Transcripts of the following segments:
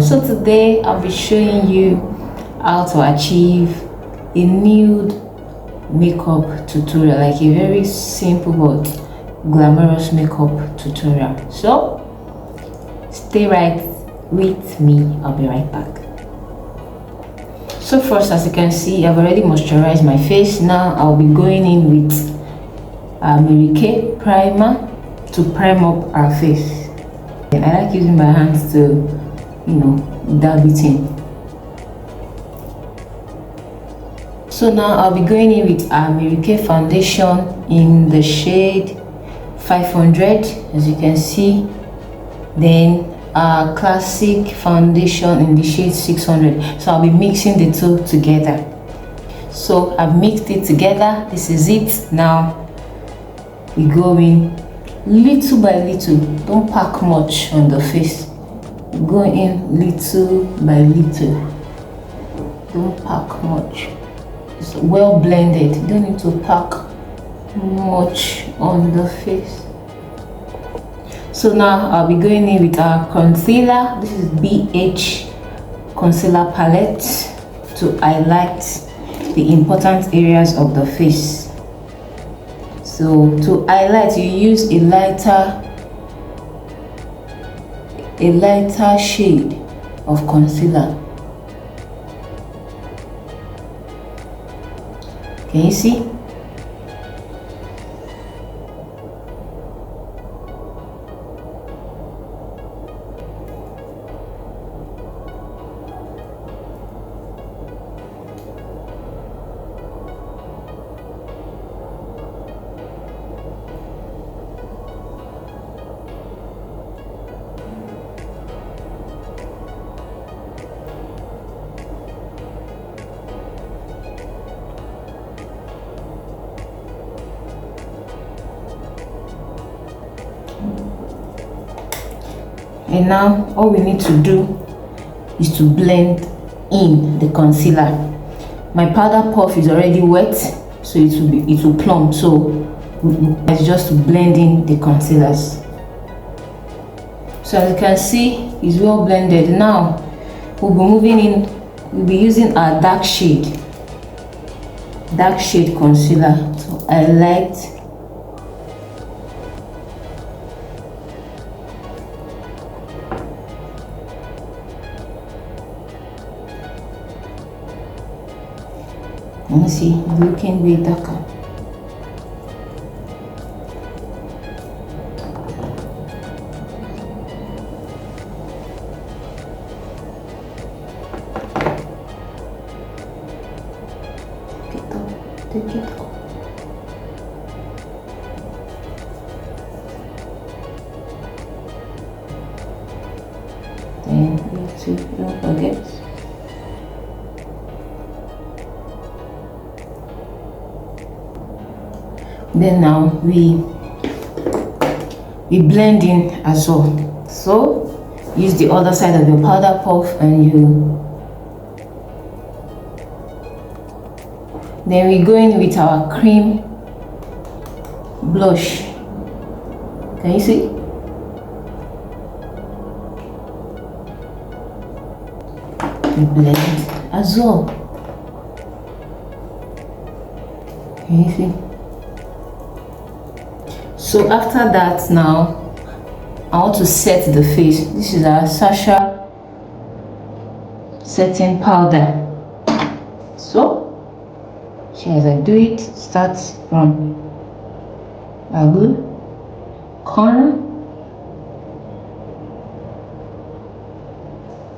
So today I'll be showing you how to achieve a nude makeup tutorial, like a very simple but glamorous makeup tutorial. So stay right with me, I'll be right back. So first, as you can see, I've already moisturized my face. Now I'll be going in with Mary Kay primer to prime up our face. And I like using my hands to, dab it in. So now I'll be going in with our Mary Kay foundation in the shade 500, as you can see. Then our classic foundation in the shade 600. So I'll be mixing the two together. So I've mixed it together. This is it. Now we go in little by little. Don't pack much on the face. Go in little by little. Don't pack much. It's well blended. You don't need to pack much on the face. So now I'll be going in with our concealer. This is BH concealer palette to highlight the important areas of the face. So to highlight, you use a lighter shade of concealer. Can you see? And now all we need to do is to blend in the concealer. My powder puff is already wet, so it will plump. So it's just to blend in the concealers. So as you can see, it's well blended. Now we'll be moving in. We'll be using our dark shade concealer to highlight and you see, it's looking way darker. Take it off. Then you have to, don't forget, then now we blend in as well. So use the other side of your powder puff and then we go in with our cream blush. Can you see? We blend as well. Can you see? So after that, now I want to set the face. This is our Sasha setting powder. So as I do it, start from a good corner,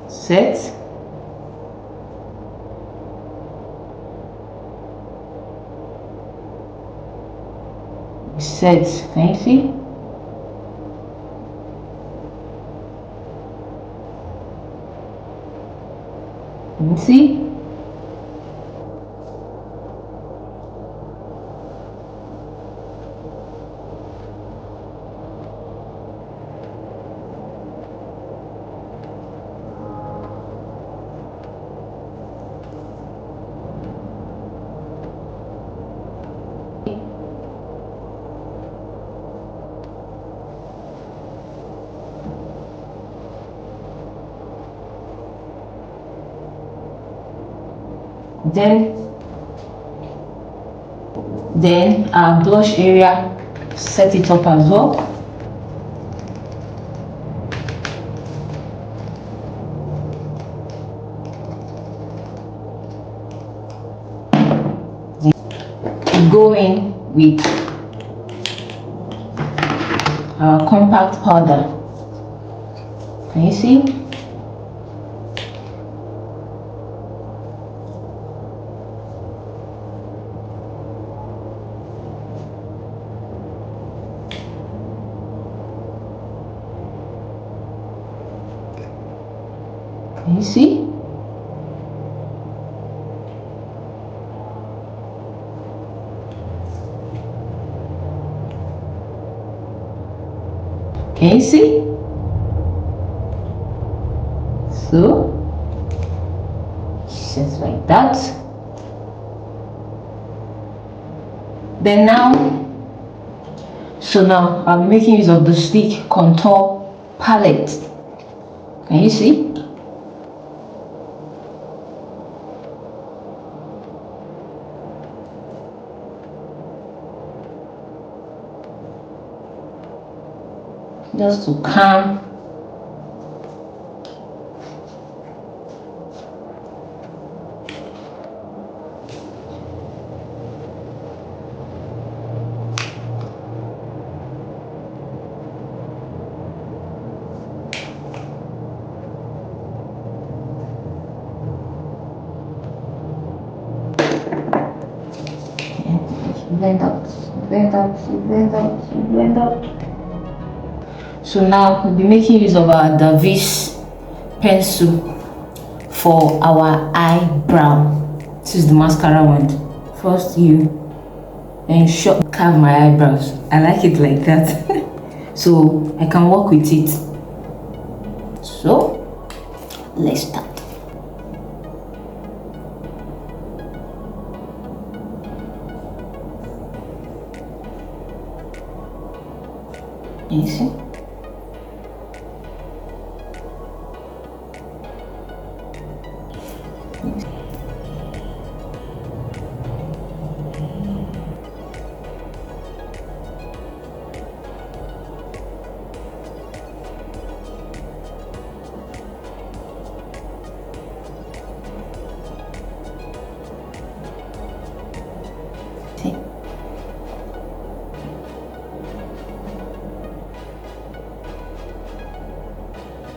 set, can you see? Can you see? Then our blush area, set it up as well. Go in with our compact powder. Can you see? Can you see? Can you see? So, just like that. Then now I'm making use of the stick contour palette. Can you see? Just to calm blend out, blend out, blend out, blend out. So now we'll be making use of our novice pencil for our eyebrow. This is the mascara one. First you carve my eyebrows. I like it like that. So I can work with it. So let's start. You see?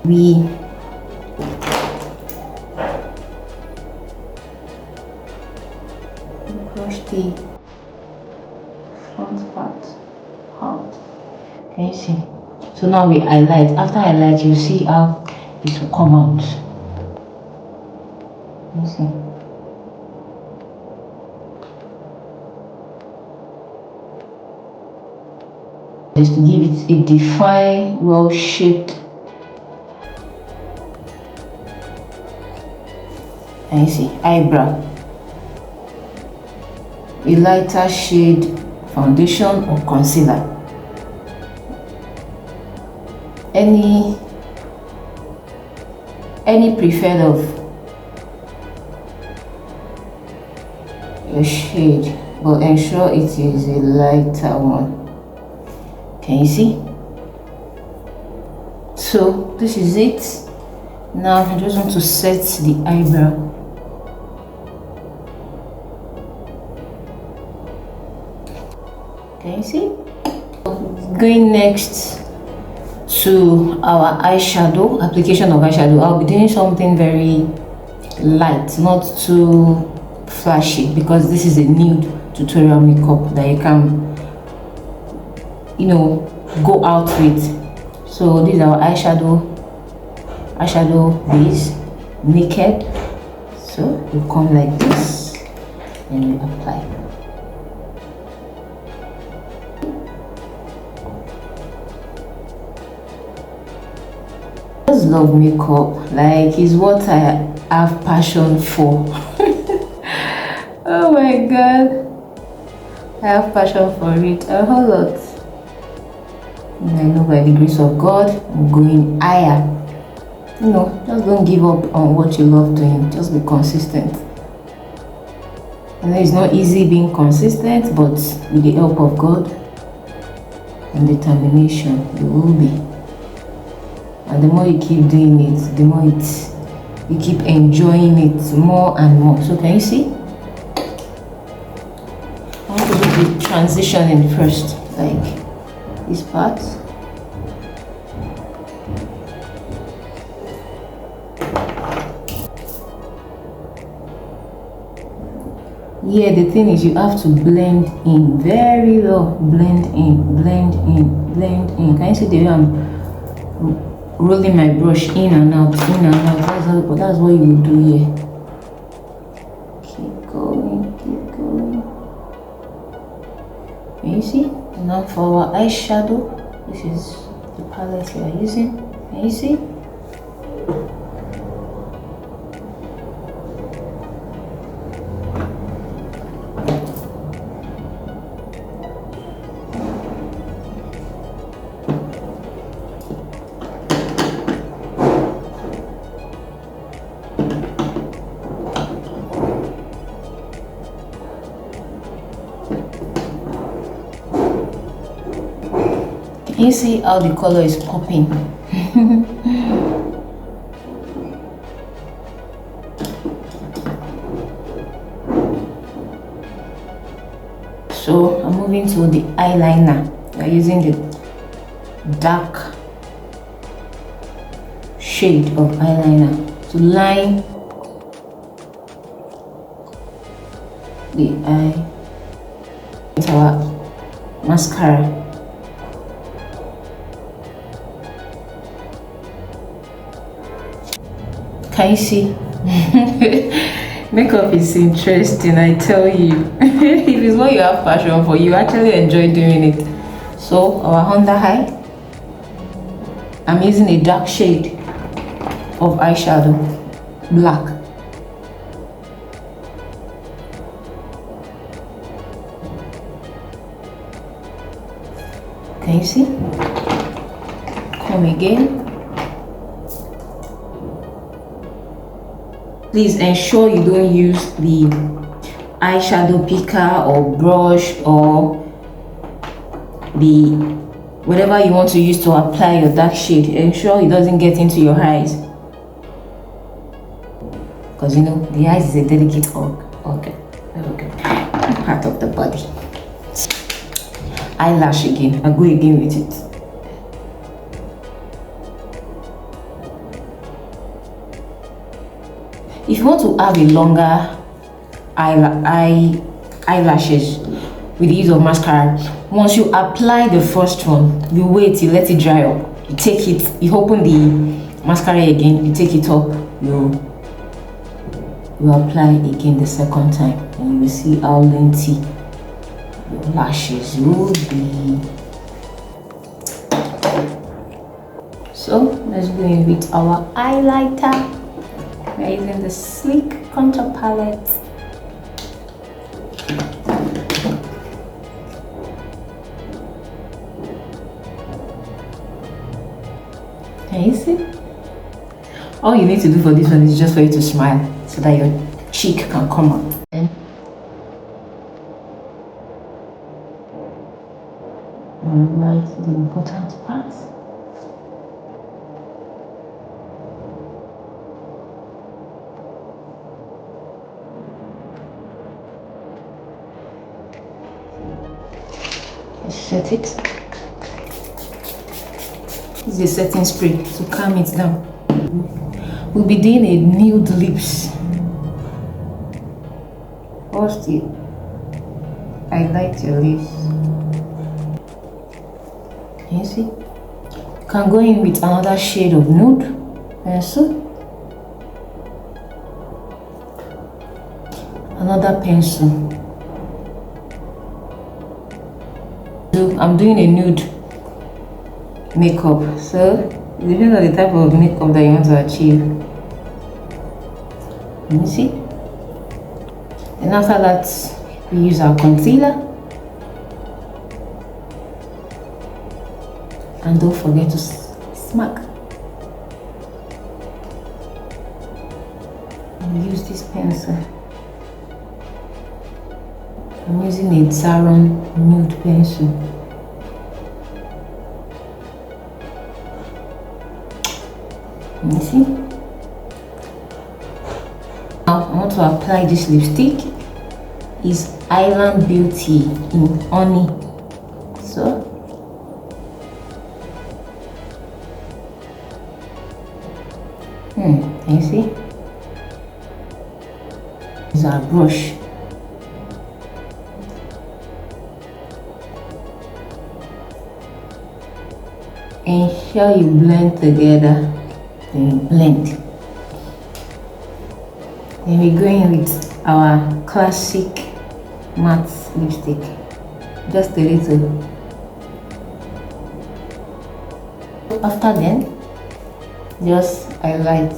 We brush the front part out. Can you see? So now we highlight. After highlight, you see how it will come out. Can you see? Just to give it a defined, well-shaped. And you see, eyebrow, a lighter shade foundation or concealer, any preferred of your shade, but ensure it is a lighter one. Can you see? So this is it. Now I just want to set the eyebrow. Can you see? Going next to our eyeshadow, application of eyeshadow. I'll be doing something very light, not too flashy, because this is a nude tutorial makeup that you can, go out with. So this is our eyeshadow base, naked. So you come like this and you apply. I just love makeup, like it's what I have passion for. Oh my god, I have passion for it a whole lot. And I know by the grace of God I'm going higher. Just don't give up on what you love doing, just be consistent. I know it's not easy being consistent, but with the help of God and determination, you will be. And the more you keep doing it, the more you keep enjoying it more and more. So can you see? I want to do the transitioning first, like this part. Yeah, the thing is, you have to blend in very well. Blend in, blend in, blend in. Can you see the way I'm rolling my brush in and out, in and out? That's what you will do here. Keep going, keep going. Can you see? Now for our eyeshadow, this is the palette we are using. Can you see? You see how the color is popping. So I'm moving to the eyeliner. I'm using the dark shade of eyeliner to line the eye with our mascara. Can you see? Makeup is interesting, I tell you. If it's what you have passion for, you actually enjoy doing it. So our under eye, I'm using a dark shade of eyeshadow, black. Can you see? Come again. Please ensure you don't use the eyeshadow picker or brush or the whatever you want to use to apply your dark shade. Ensure it doesn't get into your eyes, because you know the eyes is a delicate organ part of the body. Eyelash again. I'll go again with it. If you want to have a longer eyelashes with the use of mascara, once you apply the first one, you wait, you let it dry up. You take it, you open the mascara again, you take it up, you apply again the second time, and you will see how lengthy your lashes will be. So let's go in with our highlighter. We're using the Sleek Contour Palette. Can you see? All you need to do for this one is just for you to smile so that your cheek can come up. Right, the important part. Set it. This is a setting spray to calm it down. We'll be doing a nude lips. First, highlight your lips. Can you see? You can go in with another shade of nude pencil. Another pencil. I'm doing a nude makeup, so it depends on the type of makeup that you want to achieve. Let me see. And after that, we use our concealer. And don't forget to smack. And use this pencil. I'm using a Saron Nude pencil. You see? Now I want to apply this lipstick. It's Island Beauty in Honey. So can you see? It's our brush. Ensure you blend together. Then blend. Then we're going with our classic matte lipstick. Just a little. After then, just highlight.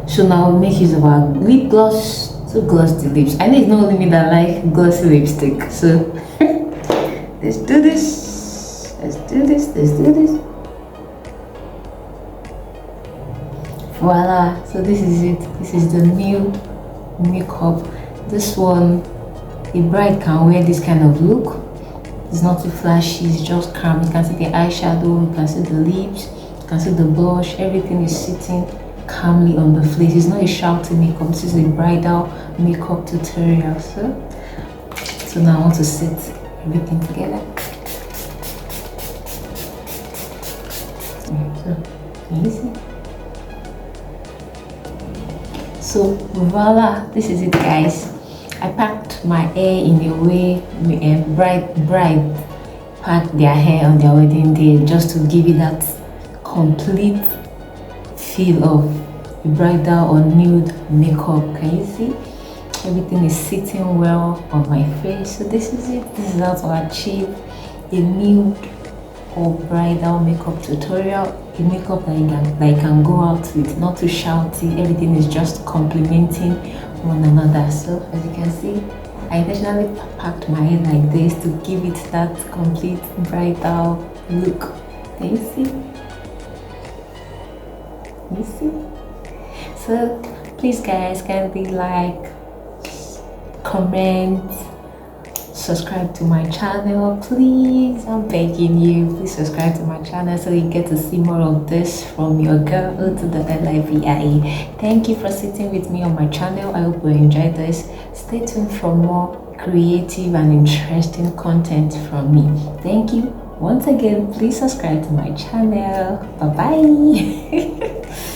So now we'll make use of our lip gloss to gloss the lips. I know it's not only me that like glossy lipstick, so let's do this. Let's do this. Let's do this. Voila! So this is it. This is the new makeup. This one, a bride can wear this kind of look. It's not too flashy. It's just calm. You can see the eyeshadow. You can see the lips. You can see the blush. Everything is sitting calmly on the face. It's not a shouty makeup. This is a bridal makeup tutorial. So now I want to set everything together. So easy. So voila, this is it, guys. I packed my hair in a way bride pack their hair on their wedding day, just to give it that complete feel of bridal or nude makeup. Can you see? Everything is sitting well on my face. So this is it. This is how to achieve a nude or bridal makeup tutorial. A makeup that you can go out with, not too shouty. Everything is just complementing one another. So as you can see, I intentionally packed my hair like this to give it that complete bridal look. Can you see? You see? So please guys, kindly like, comment, subscribe to my channel, please. I'm begging you, please subscribe to my channel so you get to see more of this from your girl to the LIVIE. Thank you for sitting with me on my channel. I hope you enjoyed this. Stay tuned for more creative and interesting content from me. Thank you once again. Please subscribe to my channel. Bye bye.